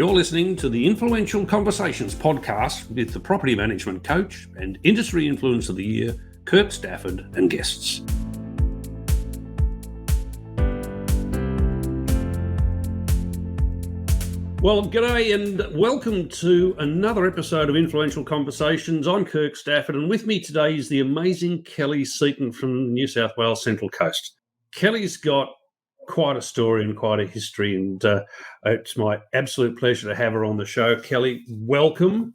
You're listening to the Influential Conversations podcast with the property management coach and industry influence of the year, Kirk, Stafford, and guests. Well, g'day and welcome to another episode of Influential Conversations. I'm Kirk Stafford, and with me today is the amazing Kelley Seaton from the New South Wales Central Coast. Kelley's got quite a story and quite a history, and it's my absolute pleasure to have her on the show. Kelley, welcome.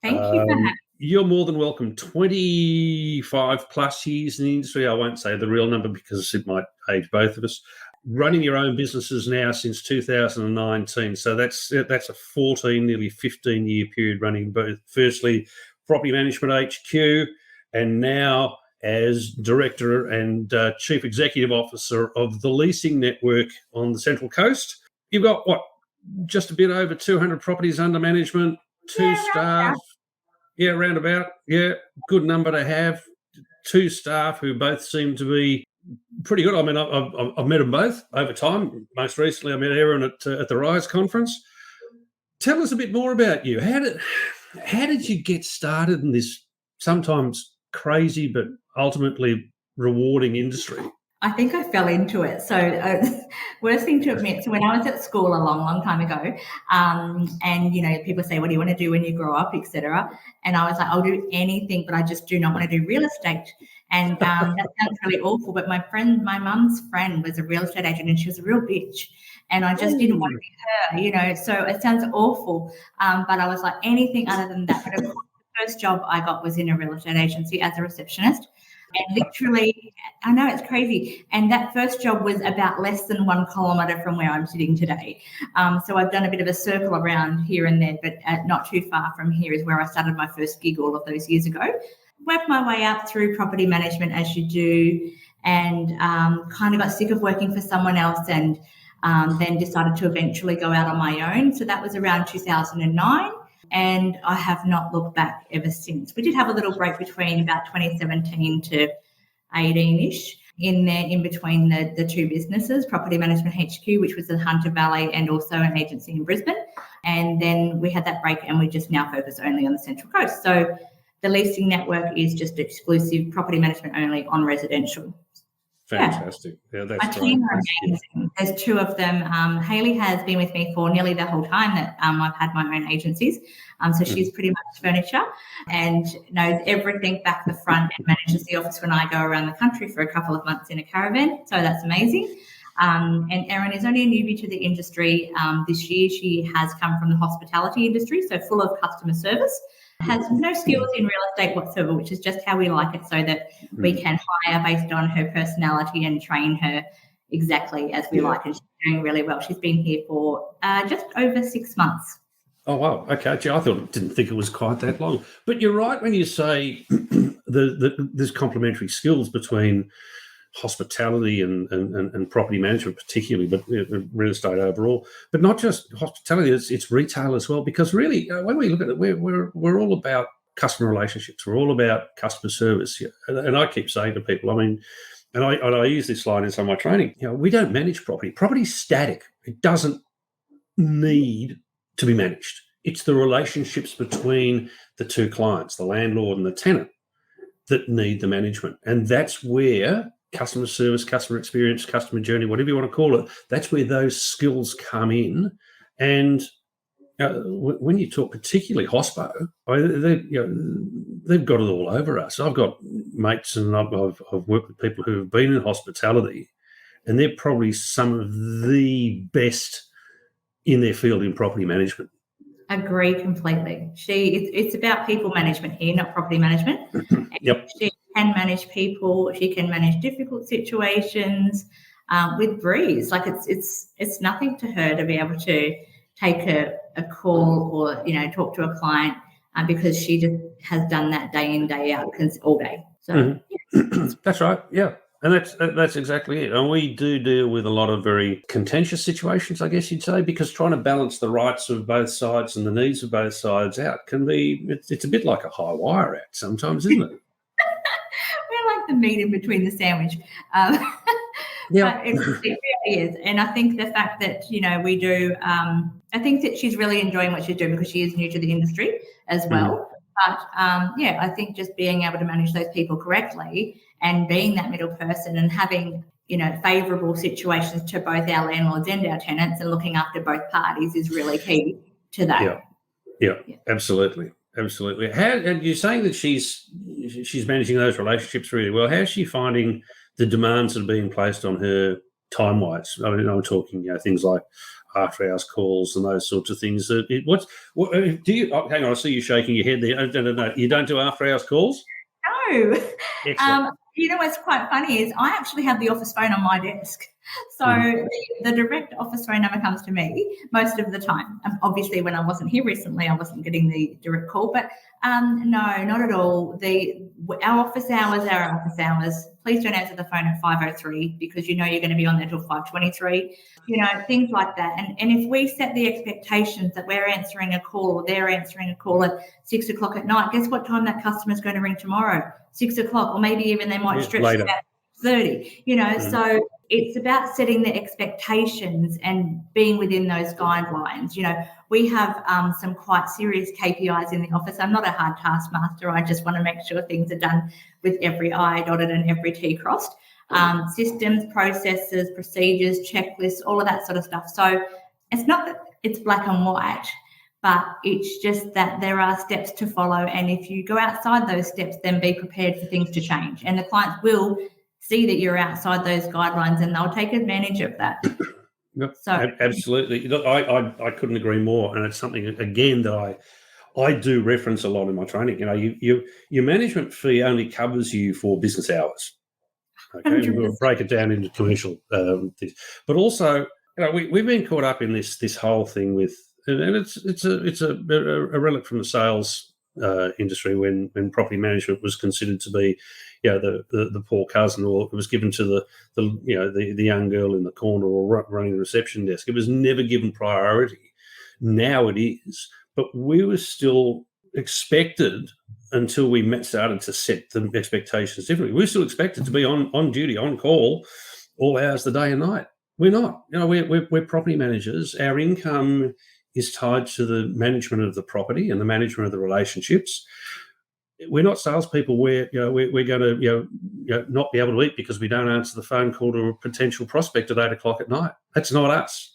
Thank you for having me. You're more than welcome. 25 plus years in the industry. I won't say the real number because it might age both of us. Running your own businesses now since 2019. So that's a 14, nearly 15-year period running both, firstly, Property Management HQ, and now as Director and Chief Executive Officer of the Leasing Network on the Central Coast. You've got, just a bit over 200 properties under management, two staff. Yeah, roundabout. Yeah, good number to have. Two staff who both seem to be pretty good. I mean, I've met them both over time. Most recently, I met Aaron at the Rise conference. Tell us a bit more about you. How did you get started in this sometimes crazy but ultimately rewarding industry? I think I fell into it. So worst thing to admit, so when I was at school a long time ago, and, people say, what do you want to do when you grow up, etc. And I was like, I'll do anything, but I just do not want to do real estate. And that sounds really awful, but my mum's friend was a real estate agent and she was a real bitch. And I just didn't want to be her, so it sounds awful. But I was like, anything other than that. But of course, the first job I got was in a real estate agency as a receptionist. And literally, I know it's crazy. And that first job was about less than 1 kilometre from where I'm sitting today. So I've done a bit of a circle around here and there, but not too far from here is where I started my first gig all of those years ago. Worked my way up through property management as you do, and kind of got sick of working for someone else, and then decided to eventually go out on my own. So that was around 2009. And I have not looked back ever since. We did have a little break between about 2017 to 18-ish in between the two businesses, Property Management HQ, which was in Hunter Valley, and also an agency in Brisbane. And then we had that break and we just now focus only on the Central Coast. So the Leasing Network is just exclusive property management only on residential. Fantastic. Yeah, that's my team are amazing. There's two of them. Hayley has been with me for nearly the whole time that I've had my own agencies. So she's pretty much furniture and knows everything back to front and manages the office when I go around the country for a couple of months in a caravan. So that's amazing. And Erin is only a newbie to the industry this year. She has come from the hospitality industry, so full of customer service. Has no skills in real estate whatsoever, which is just how we like it, so that we can hire based on her personality and train her exactly as we like. And she's doing really well. She's been here for just over 6 months. Oh, wow. Okay. Gee, didn't think it was quite that long. But you're right when you say there's complementary skills between hospitality and property management particularly, but real estate overall. But not just hospitality, it's retail as well, because really when we look at it, we're all about customer relationships. We're all about customer service. And I keep saying to people, I mean, and I use this line in some of my training, we don't manage property. Property's static. It doesn't need to be managed. It's the relationships between the two clients, the landlord and the tenant, that need the management. And that's where customer service, customer experience, customer journey, whatever you want to call it, that's where those skills come in. And when you talk particularly hospo, they've got it all over us. I've got mates and I've worked with people who have been in hospitality, and they're probably some of the best in their field in property management. Agree completely. It's about people management here, not property management. Yep. She can manage people. She can manage difficult situations with breeze. Like it's nothing to her to be able to take a call or talk to a client because she just has done that day in, day out, all day. So That's right. Yeah. And that's exactly it. And we do deal with a lot of very contentious situations, I guess you'd say, because trying to balance the rights of both sides and the needs of both sides out can be, it's a bit like a high wire act sometimes, isn't it? We're like the meat in between the sandwich. Yeah. It really is. And I think the fact that, we do, I think that she's really enjoying what she's doing because she is new to the industry as well. But I think just being able to manage those people correctly and being that middle person and having, favourable situations to both our landlords and our tenants and looking after both parties is really key to that. Yeah, absolutely. Absolutely. And you're saying that she's managing those relationships really well. How's she finding the demands that are being placed on her time-wise? I mean, I'm talking, things like after-hours calls and those sorts of things. Do you? Oh, hang on, I see you shaking your head there. No. You don't do after-hours calls? No. Excellent. What's quite funny is I actually have the office phone on my desk. So the direct office phone number comes to me most of the time. Obviously, when I wasn't here recently, I wasn't getting the direct call. But no, not at all. Our office hours are our office hours. Please don't answer the phone at 5:03 because you're going to be on there till 5:23. Things like that. And if we set the expectations that we're answering a call or they're answering a call at 6 o'clock at night, guess what time that customer's going to ring tomorrow? 6 o'clock, or maybe even they might stretch later. it out 30. So it's about setting the expectations and being within those guidelines. We have some quite serious KPIs in the office. I'm not a hard taskmaster. I just want to make sure things are done with every I dotted and every T crossed. Systems, processes, procedures, checklists, all of that sort of stuff. So it's not that it's black and white, but it's just that there are steps to follow. And if you go outside those steps, then be prepared for things to change. And the clients will see that you're outside those guidelines and they'll take advantage of that. Yep, so absolutely. Look, I couldn't agree more. And it's something, again, that I do reference a lot in my training. Your management fee only covers you for business hours. Okay, we'll break it down into commercial things. But also, we've been caught up in this whole thing with, and it's a relic from the sales industry when property management was considered to be, the poor cousin, or it was given to the young girl in the corner or running the reception desk. It was never given priority. Now it is, but we were still expected, until we started to set the expectations differently, we're still expected to be on duty, on call, all hours of the day and night. We're not. We're property managers. Our income is tied to the management of the property and the management of the relationships. We're not salespeople where we're going to not be able to eat because we don't answer the phone call to a potential prospect at 8 o'clock at night. That's not us.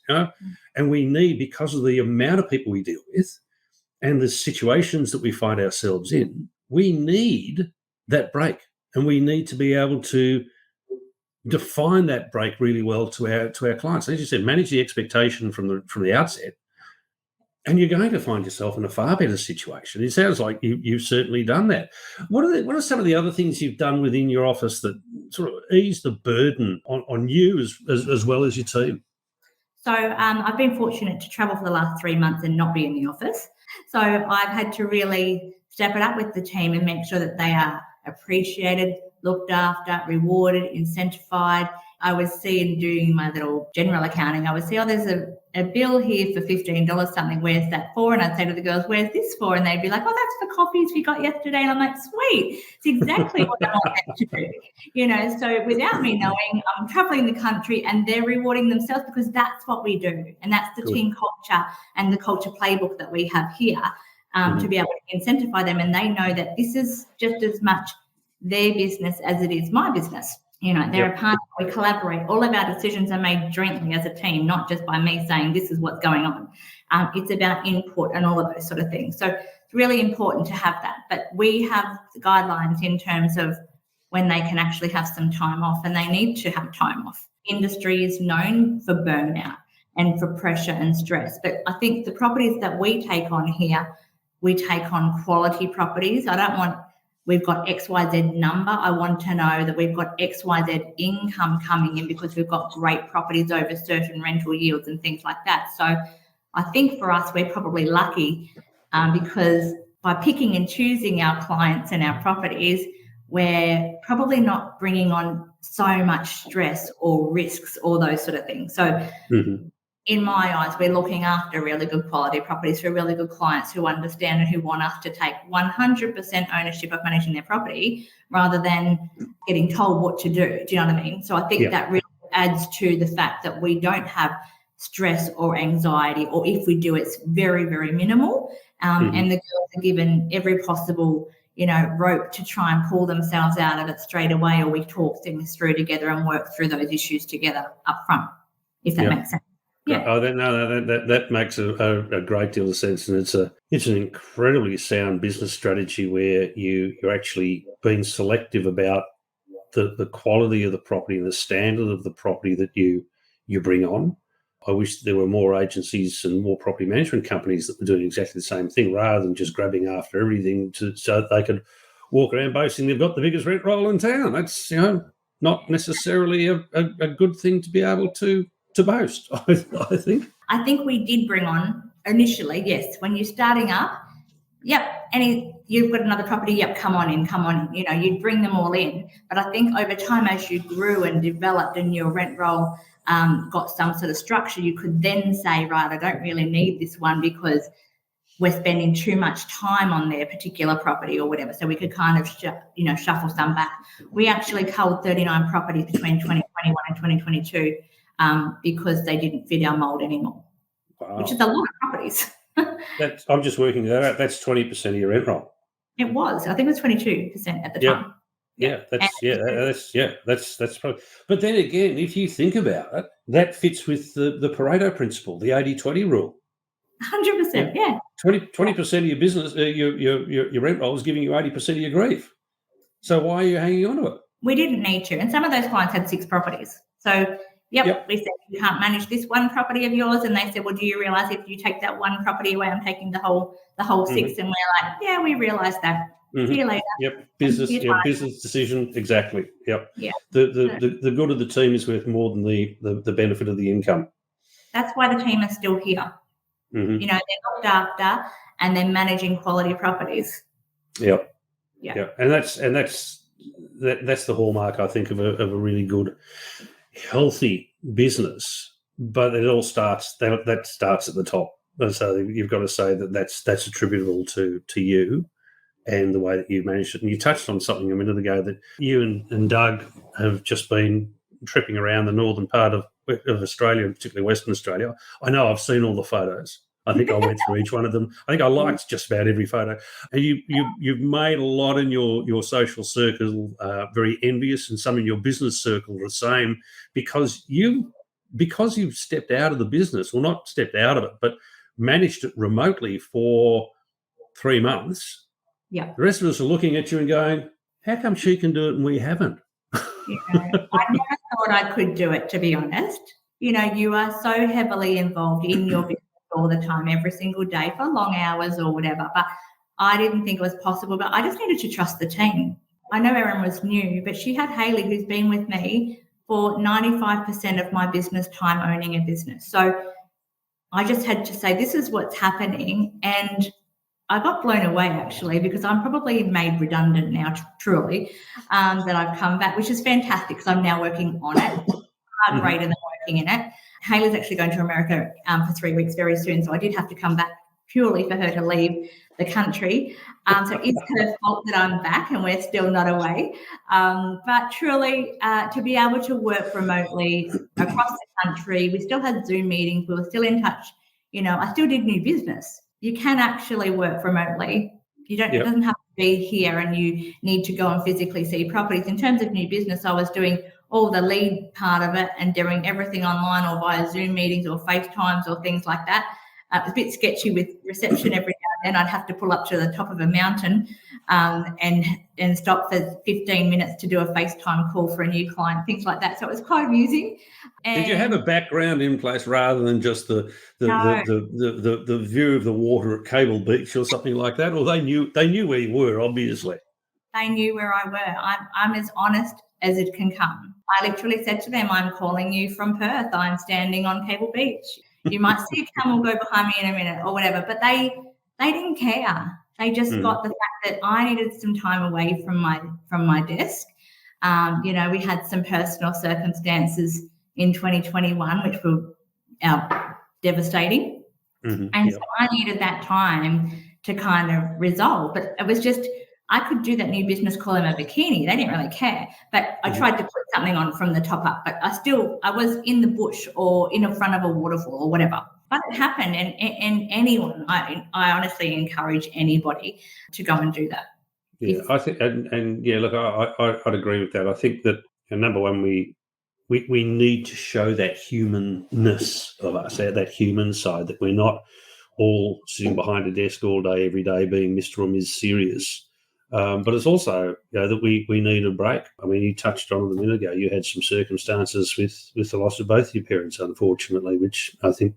And we need, because of the amount of people we deal with and the situations that we find ourselves in, we need that break, and we need to be able to define that break really well to our clients. As you said, manage the expectation from the outset, and you're going to find yourself in a far better situation. It sounds like you've certainly done that. What are some of the other things you've done within your office that sort of ease the burden on you as well as your team? So I've been fortunate to travel for the last 3 months and not be in the office. So I've had to really step it up with the team and make sure that they are appreciated, looked after, rewarded, incentivized. I was seeing, doing my little general accounting, I would see, there's a bill here for $15 something. Where's that for? And I'd say to the girls, where's this for? And they'd be like, that's for coffees we got yesterday. And I'm like, sweet. It's exactly what I want them to do. So without me knowing, I'm traveling the country and they're rewarding themselves because that's what we do. And that's the team culture and the culture playbook that we have here to be able to incentivize them. And they know that this is just as much their business as it is my business. They're a partner. We collaborate. All of our decisions are made jointly as a team, not just by me saying this is what's going on. It's about input and all of those sort of things. So it's really important to have that. But we have guidelines in terms of when they can actually have some time off, and they need to have time off. Industry is known for burnout and for pressure and stress. But I think the properties that we take on here, we take on quality properties. I don't want we've got XYZ number. I want to know that we've got XYZ income coming in because we've got great properties over certain rental yields and things like that. So I think for us, we're probably lucky because by picking and choosing our clients and our properties, we're probably not bringing on so much stress or risks or those sort of things. So in my eyes, we're looking after really good quality properties for really good clients who understand and who want us to take 100% ownership of managing their property rather than getting told what to do. Do you know what I mean? So I think that really adds to the fact that we don't have stress or anxiety, or if we do, it's very, very minimal. And the girls are given every possible, rope to try and pull themselves out of it straight away, or we talk things through together and work through those issues together up front, if that makes sense. Yeah. Oh, that makes a great deal of sense, and it's an incredibly sound business strategy where you're actually being selective about the quality of the property and the standard of the property that you bring on. I wish there were more agencies and more property management companies that were doing exactly the same thing, rather than just grabbing after everything so that they could walk around boasting they've got the biggest rent roll in town. That's not necessarily a good thing to be able to boast, I think. I think we did bring on initially, yes, when you're starting up, you've got another property, come on in. You'd bring them all in. But I think over time, as you grew and developed and your rent roll got some sort of structure, you could then say, right, I don't really need this one because we're spending too much time on their particular property or whatever. So we could kind of, shuffle some back. We actually culled 39 properties between 2021 and 2022 because they didn't fit our mould anymore, which is a lot of properties. I'm just working that out. That's 20% of your rent roll. It was. I think it was 22% at the time. That's probably. But then again, if you think about it, that fits with the Pareto principle, the 80-20 rule. 100%. Yeah. 20% of your business, your rent roll is giving you 80% of your grief. So why are you hanging on to it? We didn't need to, and some of those clients had 6 properties. So. Yep. We said, you can't manage this one property of yours. And they said, well, do you realise if you take that one property away, I'm taking the whole 6? And we're like, yeah, we realise that. See you later. Yep. Business decision. Exactly. Yep. Yeah. The good of the team is worth more than the benefit of the income. That's why the team is still here. They're looked after and they're managing quality properties. Yep. Yeah. And that's the hallmark, I think, of a really good, healthy business, but it all starts that starts at the top, and so you've got to say that's attributable to you and the way that you managed it. And you touched on something a minute ago, that you and Doug have just been tripping around the northern part of Australia, and particularly Western Australia. I know, I've seen all the photos. I think I went through each one of them. I think I liked just about every photo. And you've made a lot in your social circle very envious, and some in your business circle the same, because you've stepped out of the business, well, not stepped out of it, but managed it remotely for 3 months. Yeah. The rest of us are looking at you and going, how come she can do it and we haven't? I never thought I could do it, to be honest. You are so heavily involved in your business all the time, every single day for long hours or whatever. But I didn't think it was possible, but I just needed to trust the team. I know Erin was new, but she had Hayley, who's been with me for 95% of my business time owning a business. So I just had to say, this is what's happening. And I got blown away, actually, because I'm probably made redundant now, truly, that I've come back, which is fantastic because I'm now working on it. Far greater than working in it. Hayley's actually going to America for 3 weeks very soon, so I did have to come back purely for her to leave the country. So it's her fault that I'm back and we're still not away. But truly, to be able to work remotely across the country, we still had Zoom meetings, we were still in touch. I still did new business. You can actually work remotely. It doesn't have to be here and you need to go and physically see properties. In terms of new business, I was doing all the lead part of it and doing everything online or via Zoom meetings or FaceTimes or things like that. It was a bit sketchy with reception every now and then. I'd have to pull up to the top of a mountain and stop for 15 minutes to do a FaceTime call for a new client, things like that. So it was quite amusing. Did you have a background in place rather than just the view of the water at Cable Beach or something like that? Or they knew where you were, obviously. They knew where I were. I'm as honest as it can come. I literally said to them, I'm calling you from Perth. I'm standing on Cable Beach. You might see a camel go behind me in a minute or whatever, but they didn't care. They just got the fact that I needed some time away from my desk. We had some personal circumstances in 2021, which were devastating. So I needed that time to kind of resolve. But it was just, I could do that new business call in a bikini. They didn't really care. But I tried to put something on from the top up, but I was in the bush or in front of a waterfall or whatever. But it happened, and anyone, I honestly encourage anybody to go and do that. Yeah, I think, and yeah, look, I'd agree with that. I think that number one, we need to show that humanness of us, that human side, that we're not all sitting behind a desk all day, every day, being Mr. or Ms. Serious. But it's also, that we need a break. I mean, you touched on it a minute ago. You had some circumstances with the loss of both your parents, unfortunately, which I think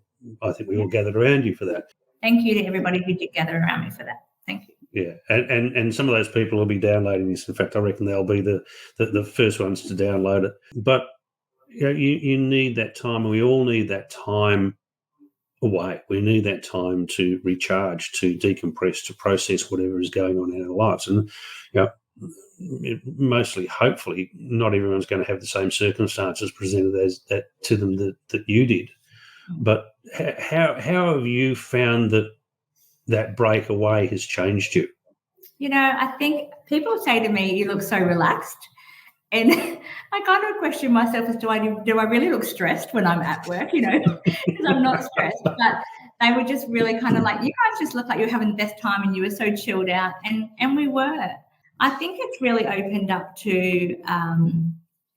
we all gathered around you for that. Thank you to everybody who did gather around me for that. Thank you. Yeah, and some of those people will be downloading this. In fact, I reckon they'll be the first ones to download it. But you need that time, and we all need that time away. We need that time to recharge, to decompress, to process whatever is going on in our lives. And mostly, hopefully, not everyone's going to have the same circumstances presented as that to them that you did. But how have you found that break away has changed you? I think people say to me, "You look so relaxed." And I kind of question myself as do I really look stressed when I'm at work, because I'm not stressed. But they were just really kind of like, you guys just look like you're having the best time and you were so chilled out. And we were. I think it's really opened up to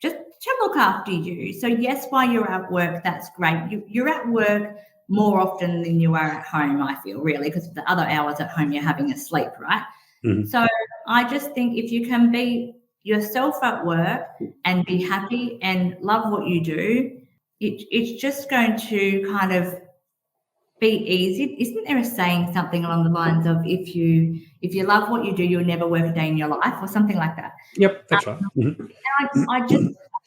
just to look after you. So yes, while you're at work, that's great. You're at work more often than you are at home, I feel, really, because the other hours at home you're having a sleep, right? Mm-hmm. So I just think if you can be yourself at work and be happy and love what you do, it's just going to kind of be easy. Isn't there a saying something along the lines of if you love what you do, you'll never work a day in your life, or something like that? Yep, that's right. Mm-hmm. And I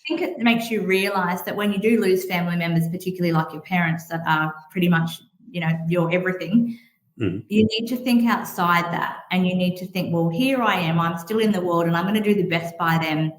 think it makes you realise that when you do lose family members, particularly like your parents that are pretty much, your everything, mm-hmm. You need to think outside that, and you need to think, well, here I am, I'm still in the world and I'm going to do the best by them.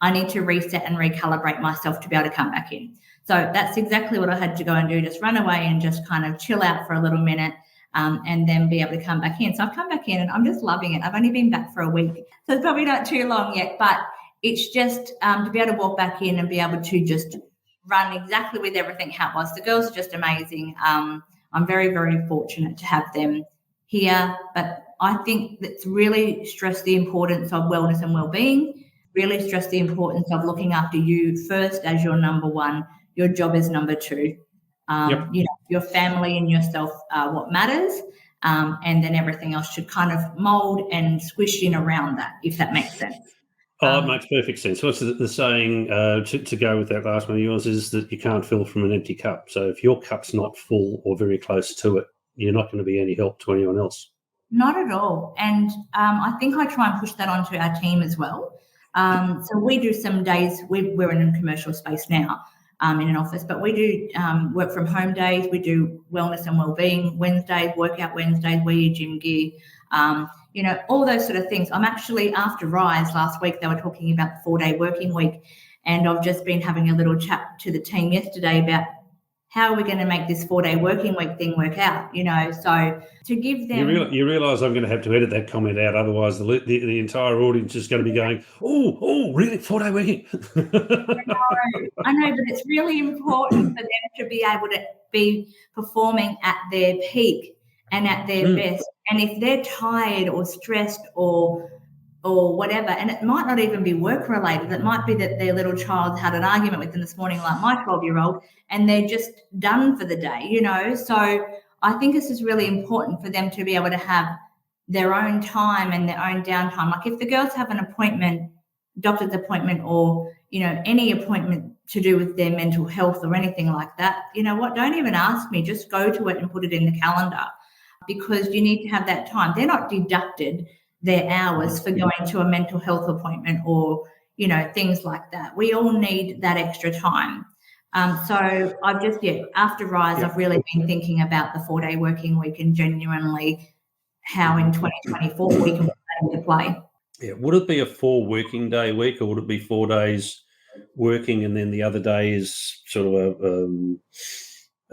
I need to reset and recalibrate myself to be able to come back in. So that's exactly what I had to go and do, just run away and just kind of chill out for a little minute and then be able to come back in. So I've come back in and I'm just loving it. I've only been back for a week, so it's probably not too long yet, but it's just to be able to walk back in and be able to just run exactly with everything how it was. The girls are just amazing. I'm very, very fortunate to have them here, but I think that's really stressed the importance of wellness and well-being, really stressed the importance of looking after you first as your number one, your job is number two. Yep. Your family and yourself are what matters, and then everything else should kind of mold and squish in around that, if that makes sense. It makes perfect sense. What's the saying to go with that last one of yours is that you can't fill from an empty cup. So if your cup's not full or very close to it, you're not going to be any help to anyone else. Not at all. And I think I try and push that onto our team as well. So we do some days, we're in a commercial space now in an office, but we do work from home days. We do wellness and wellbeing Wednesdays, workout Wednesdays, wear your gym gear. All those sort of things. I'm actually, after Rise last week, they were talking about the 4-day working week, and I've just been having a little chat to the team yesterday about how are we going to make this 4-day working week thing work out, so to give them... You realise I'm going to have to edit that comment out, otherwise the entire audience is going to be going, oh, really, 4-day working? I know, but it's really important for them to be able to be performing at their peak and at their best. And if they're tired or stressed or whatever, and it might not even be work related, it might be that their little child had an argument with them this morning, like my 12-year-old, and they're just done for the day, So I think this is really important for them to be able to have their own time and their own downtime. Like if the girls have an appointment, doctor's appointment, or, any appointment to do with their mental health or anything like that, don't even ask me, just go to it and put it in the calendar, because you need to have that time. They're not deducted their hours for going to a mental health appointment or, things like that. We all need that extra time. So I've just, after Rise, I've really been thinking about the 4-day working week and genuinely how in 2024 we can put that into play. Yeah. Would it be a 4 working day week, or would it be 4 days working and then the other day is sort of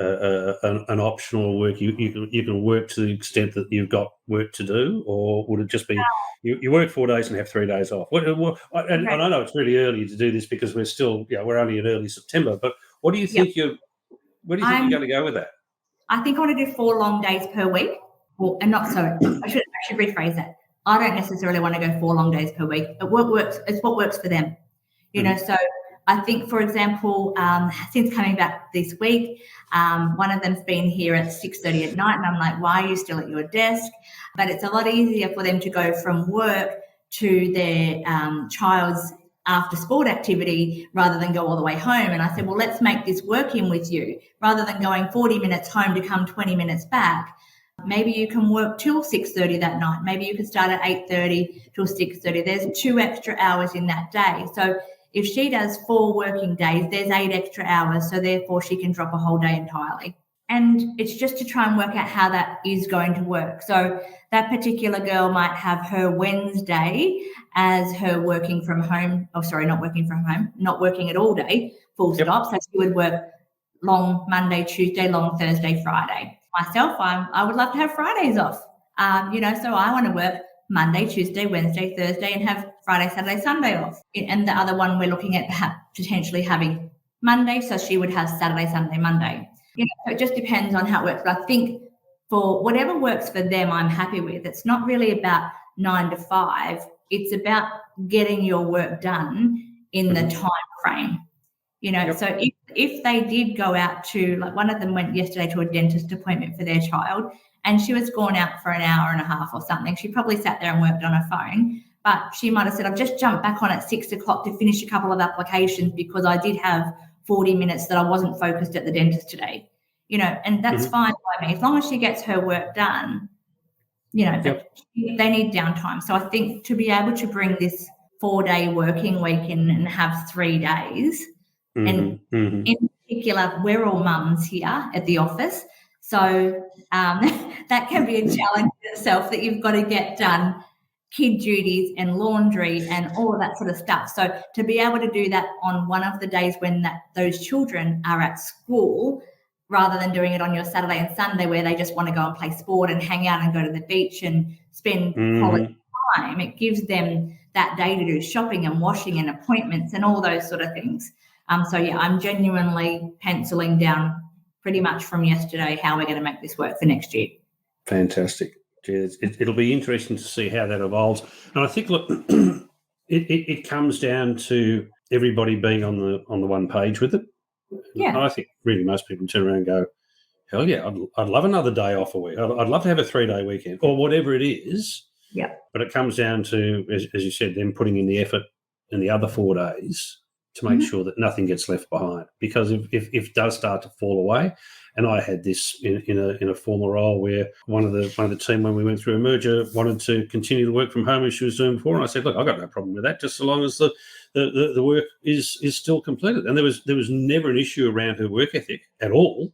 an optional work? You can work to the extent that you've got work to do, or would it just be you work 4 days and have 3 days off? And I know it's really early to do this because we're still, we're only in early September. But what do you think where do you think you're going to go with that? I think I want to do 4 long days per week. Well, and not so. I should rephrase that. I don't necessarily want to go 4 long days per week. But what works? It's what works for them. You know. So I think, for example, since coming back this week, one of them's been here at 6:30 at night, and I'm like, "Why are you still at your desk?" But it's a lot easier for them to go from work to their child's after sport activity rather than go all the way home. And I said, well, let's make this work in with you rather than going 40 minutes home to come 20 minutes back. Maybe you can work till 6:30 that night. Maybe you can start at 8:30 till 6:30. There's 2 extra hours in that day. So if she does 4 working days, there's 8 extra hours. So therefore she can drop a whole day entirely. And it's just to try and work out how that is going to work. So that particular girl might have her Wednesday as her working from home. Oh, sorry, not working from home, not working at all day, full stop. So she would work long Monday, Tuesday, long Thursday, Friday. Myself, I would love to have Fridays off. So I want to work Monday, Tuesday, Wednesday, Thursday, and have Friday, Saturday, Sunday off. And the other one we're looking at potentially having Monday, so she would have Saturday, Sunday, Monday. So it just depends on how it works. But I think for whatever works for them, I'm happy with. It's not really about 9 to 5. It's about getting your work done in the time frame. So if they did go out to, like, one of them went yesterday to a dentist appointment for their child, and she was gone out for an hour and a half or something. She probably sat there and worked on her phone, but she might have said, I've just jumped back on at 6 o'clock to finish a couple of applications because I did have 40 minutes that I wasn't focused at the dentist today. And that's fine by me. As long as she gets her work done, they need downtime. So I think to be able to bring this 4-day working week in and have 3 days, and in particular, we're all mums here at the office. So that can be a challenge in itself, that you've got to get done kid duties and laundry and all of that sort of stuff. So to be able to do that on one of the days when those children are at school, rather than doing it on your Saturday and Sunday where they just want to go and play sport and hang out and go to the beach and spend quality time, it gives them that day to do shopping and washing and appointments and all those sort of things. I'm genuinely penciling down pretty much from yesterday how we're going to make this work for next year. Fantastic. It'll be interesting to see how that evolves. And I think, look, it comes down to everybody being on the one page with it. Yeah. And I think really most people turn around and go, hell yeah, I'd love another day off a week. I'd love to have a 3-day weekend or whatever it is. Yeah. But it comes down to, as you said, them putting in the effort in the other 4 days to make sure that nothing gets left behind. Because if it does start to fall away, and I had this in a former role where one of the team, when we went through a merger, wanted to continue to work from home as she was doing before, and I said, look, I've got no problem with that, just so long as the work is still completed. And there was never an issue around her work ethic at all,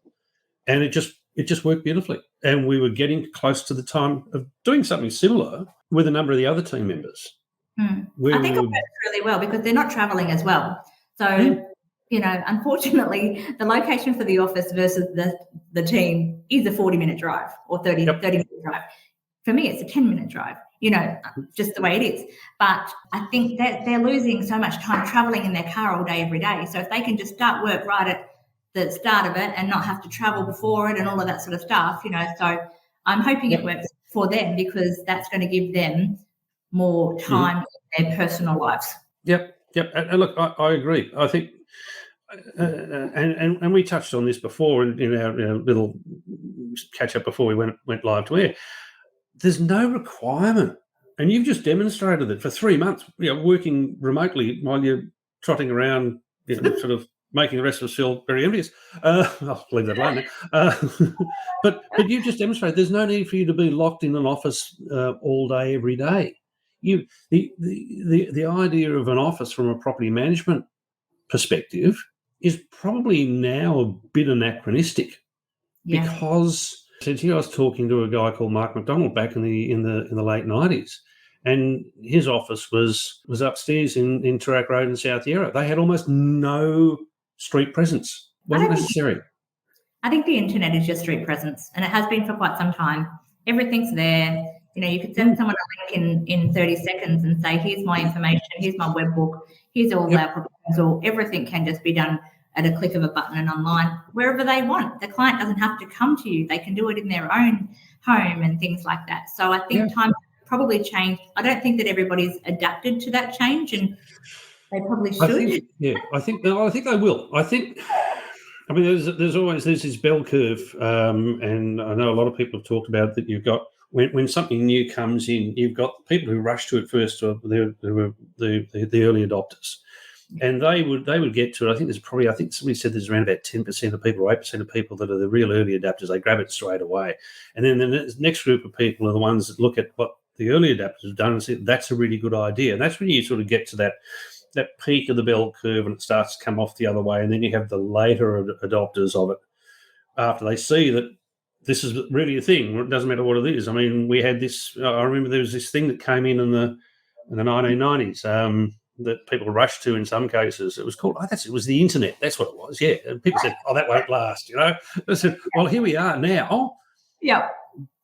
and it just worked beautifully. And we were getting close to the time of doing something similar with a number of the other team members. I think it works really well because they're not travelling as well. So, unfortunately, the location for the office versus the team is a 40-minute drive or 30-minute drive. For me, it's a 10-minute drive, just the way it is. But I think that they're losing so much time travelling in their car all day, every day. So if they can just start work right at the start of it and not have to travel before it and all of that sort of stuff, so I'm hoping it works for them because that's going to give them more time in their personal lives. Yep. And look, I agree. I think, and we touched on this before in our little catch up before we went live to air. There's no requirement, and you've just demonstrated it for 3 months. Working remotely while you're trotting around, sort of making the rest of us feel very envious. I'll leave that alone now. But you've just demonstrated there's no need for you to be locked in an office all day, every day. The idea of an office from a property management perspective is probably now a bit anachronistic because since I was talking to a guy called Mark McDonald back in the late 90s, and his office was upstairs in Toorak Road in South Yarra. They had almost no street presence. Wasn't necessary. I think the internet is your street presence, and it has been for quite some time. Everything's there. You know, you could send someone a link in 30 seconds and say, here's my information, here's my web book, here's all our proposal. Everything can just be done at a click of a button and online wherever they want. The client doesn't have to come to you. They can do it in their own home and things like that. So I think times probably changed. I don't think that everybody's adapted to that change, and they probably should. I think they will. I mean, there's this bell curve, and I know a lot of people have talked about that. You've got when something new comes in, you've got people who rush to it first, who are the early adopters, and they would get to it. I think somebody said there's around about 10% of people, or 8% of people that are the real early adapters. They grab it straight away, and then the next group of people are the ones that look at what the early adapters have done and say that's a really good idea. And that's when you sort of get to that peak of the bell curve, and it starts to come off the other way, and then you have the later adopters of it after they see that this is really a thing. It doesn't matter what it is. I mean, we had this. I remember there was this thing that came in the 1990s that people rushed to in some cases. It was called. It was the internet. That's what it was. Yeah, and people said, "Oh, that won't last." You know, I said, "Well, here we are now." Yeah.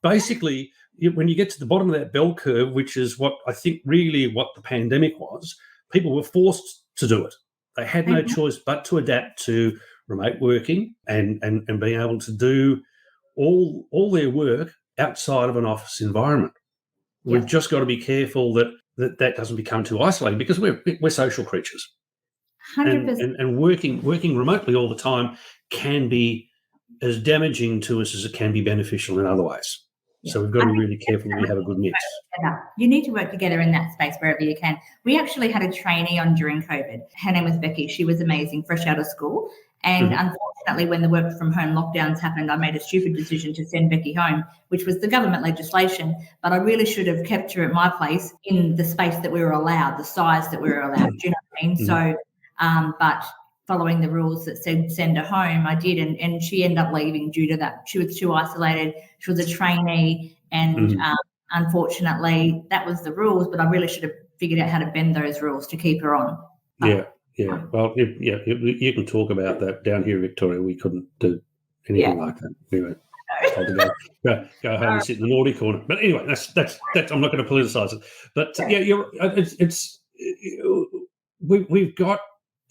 Basically, when you get to the bottom of that bell curve, which is what I think really what the pandemic was, people were forced to do it. They had no choice but to adapt to remote working and being able to do all their work outside of an office environment. We've just got to be careful that doesn't become too isolating, because we're social creatures. 100%. And working remotely all the time can be as damaging to us as it can be beneficial in other ways. So we've got to be really careful that we have a good mix. You need to work together in that space wherever you can. We actually had a trainee on during COVID. Her name was Becky. She was amazing, fresh out of school. And unfortunately, when the work from home lockdowns happened, I made a stupid decision to send Becky home, which was the government legislation. But I really should have kept her at my place in the space that we were allowed, the size that we were allowed. Do you know what I mean? So, but following the rules that said send her home, I did, and she ended up leaving due to that. She was too isolated. She was a trainee, and unfortunately, that was the rules. But I really should have figured out how to bend those rules to keep her on. Yeah. Well, you can talk about that. Down here in Victoria, we couldn't do anything like that. We were told to go home and sit in the naughty corner. But anyway, that's. I'm not going to politicise it. But we've got.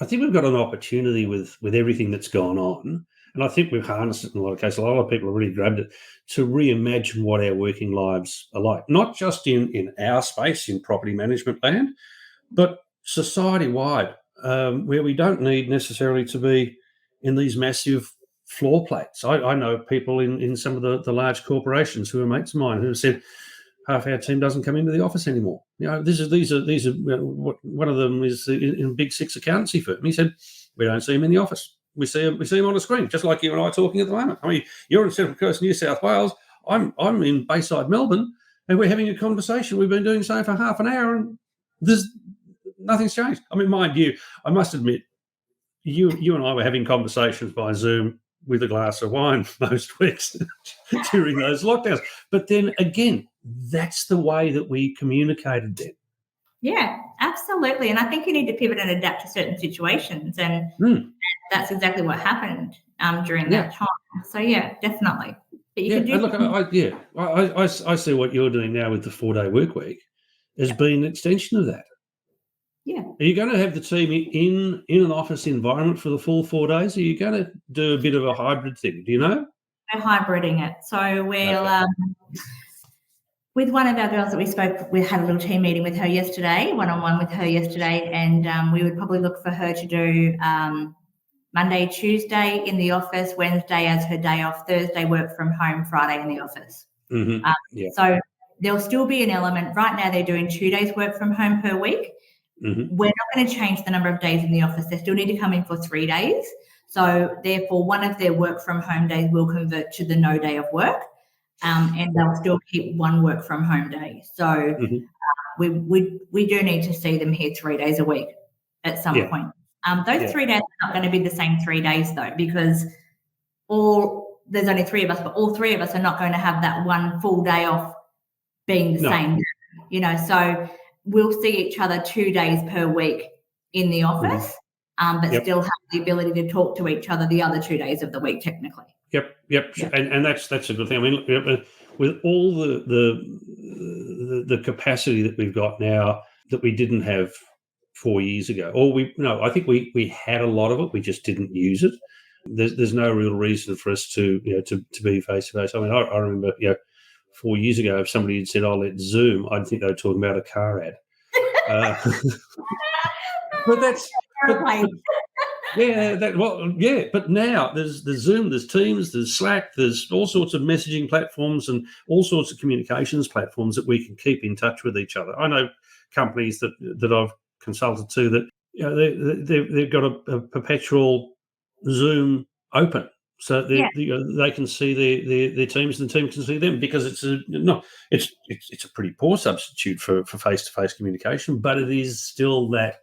I think we've got an opportunity with everything that's gone on, and I think we've harnessed it in a lot of cases. A lot of people have really grabbed it to reimagine what our working lives are like, not just in our space in property management land, but society-wide, where we don't need necessarily to be in these massive floor plates. I know people in some of the large corporations who are mates of mine who have said, half our team doesn't come into the office anymore. You know, these are one of them is in a big six accountancy firm. He said, we don't see him in the office. We see him on a screen, just like you and I are talking at the moment. I mean, you're in Central Coast, New South Wales. I'm in Bayside, Melbourne, and we're having a conversation. We've been doing so for half an hour, and nothing's changed. I mean, mind you, I must admit, you and I were having conversations by Zoom with a glass of wine most weeks during those lockdowns. But then again, that's the way that we communicated then. Yeah, absolutely. And I think you need to pivot and adapt to certain situations. And that's exactly what happened during that time. So, yeah, definitely. But you can do I see what you're doing now with the 4-day work week as being an extension of that. Yeah. Are you going to have the team in an office environment for the full 4 days? Or are you going to do a bit of a hybrid thing? Do you know? We're hybriding it. So we'll with one of our girls that we spoke, we had a little team meeting with her yesterday, one-on-one with her yesterday, and we would probably look for her to do Monday, Tuesday in the office, Wednesday as her day off, Thursday work from home, Friday in the office. So there'll still be an element. Right now they're doing 2 days work from home per week. We're not going to change the number of days in the office. They still need to come in for 3 days. So therefore, one of their work from home days will convert to the no day of work, and they'll still keep one work from home day. So we do need to see them here 3 days a week at some point. Those 3 days are not going to be the same 3 days though, because there's only three of us, but all three of us are not going to have that one full day off being the same day, you know. So we'll see each other 2 days per week in the office, but still have the ability to talk to each other the other 2 days of the week technically. Yep. Yeah. And that's a good thing. I mean, look, with all the capacity that we've got now that we didn't have 4 years ago, I think we had a lot of it. We just didn't use it. There's no real reason for us to be face to face. I mean, I remember 4 years ago, if somebody had said, "Oh, let's Zoom," I'd think they were talking about a car ad. But that's but now there's Zoom, there's Teams, there's Slack, there's all sorts of messaging platforms and all sorts of communications platforms that we can keep in touch with each other. I know companies that I've consulted to that they've got a perpetual Zoom open, so they can see their teams and the team can see them, because it's a pretty poor substitute for face-to-face communication, but it is still that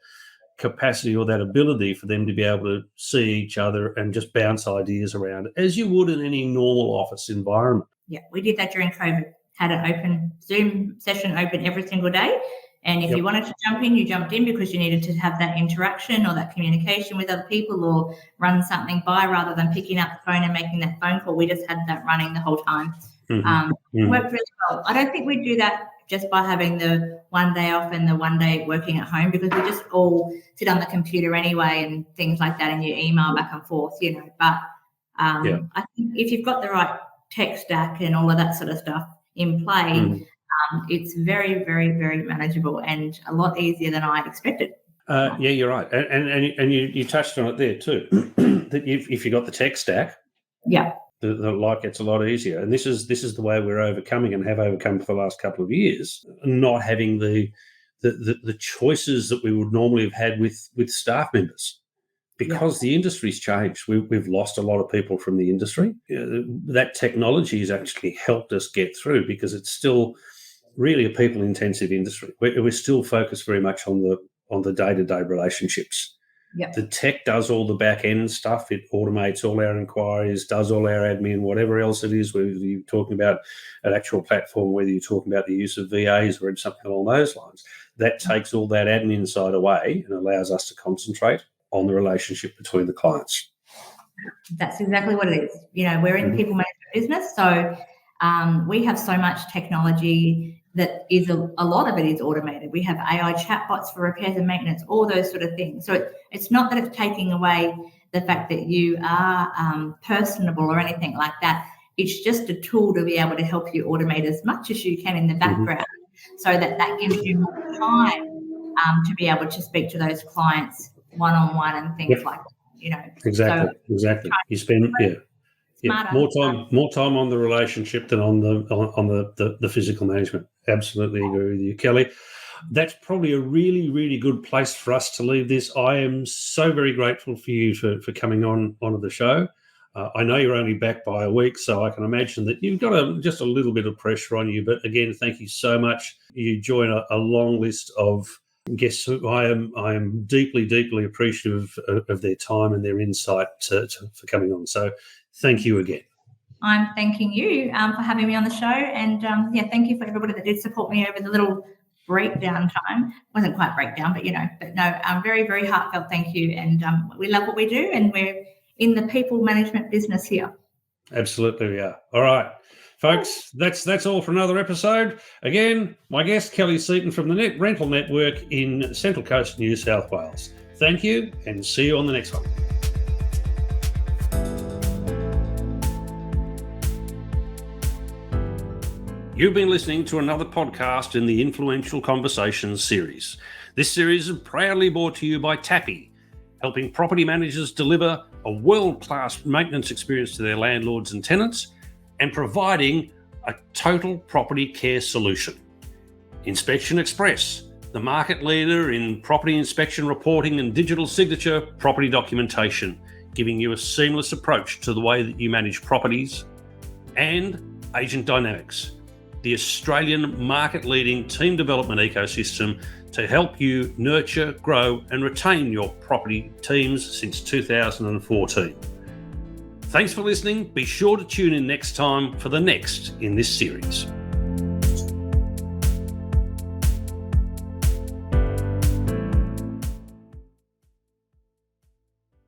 capacity or that ability for them to be able to see each other and just bounce ideas around as you would in any normal office environment. Yeah, we did that during COVID. Had an open Zoom session open every single day. And if you wanted to jump in, you jumped in because you needed to have that interaction or that communication with other people or run something by, rather than picking up the phone and making that phone call. We just had that running the whole time. Worked really well. I don't think we'd do that just by having the one day off and the one day working at home, because we just all sit on the computer anyway and things like that, and you email back and forth, But I think if you've got the right tech stack and all of that sort of stuff in play, it's very, very, very manageable and a lot easier than I expected. Yeah, you're right. And you touched on it there too, that if you got the tech stack, the life gets a lot easier. And this is the way we're overcoming and have overcome for the last couple of years, not having the choices that we would normally have had with staff members, because the industry's changed. We've lost a lot of people from the industry. That technology has actually helped us get through, because it's still really a people-intensive industry. We're still focused very much on the day-to-day relationships. The tech does all the back-end stuff. It automates all our inquiries, does all our admin, whatever else it is, whether you're talking about an actual platform, whether you're talking about the use of VAs or something along those lines. That takes all that admin side away and allows us to concentrate on the relationship between the clients. That's exactly what it is. We're in people management business, so we have so much technology that is a lot of it is automated. We have AI chatbots for repairs and maintenance, all those sort of things. So it's not that it's taking away the fact that you are personable or anything like that. It's just a tool to be able to help you automate as much as you can in the background, so that gives you more time to be able to speak to those clients one-on-one and things like that. Exactly. You spend more time on the relationship than on the physical management. Absolutely agree with you, Kelley. That's probably a really, really good place for us to leave this. I am so very grateful for you for coming onto the show. I know you're only back by a week, so I can imagine that you've got just a little bit of pressure on you. But again, thank you so much. You join a long list of guests who I am deeply, deeply appreciative of their time and their insight for coming on. So thank you again. I'm thanking you for having me on the show, and thank you for everybody that did support me over the little breakdown time. It wasn't quite breakdown, but no, very, very heartfelt thank you. And we love what we do, and we're in the people management business here. Absolutely, we are. All right, folks, that's all for another episode. Again, my guest, Kelley Seaton from the Rental Network in Central Coast, New South Wales. Thank you, and see you on the next one. You've been listening to another podcast in the Influential Conversations series. This series is proudly brought to you by Tappy, helping property managers deliver a world-class maintenance experience to their landlords and tenants, and providing a total property care solution. Inspection Express, the market leader in property inspection reporting and digital signature property documentation, giving you a seamless approach to the way that you manage properties. And Agent Dynamics, the Australian market-leading team development ecosystem to help you nurture, grow and retain your property teams since 2014. Thanks for listening. Be sure to tune in next time for the next in this series.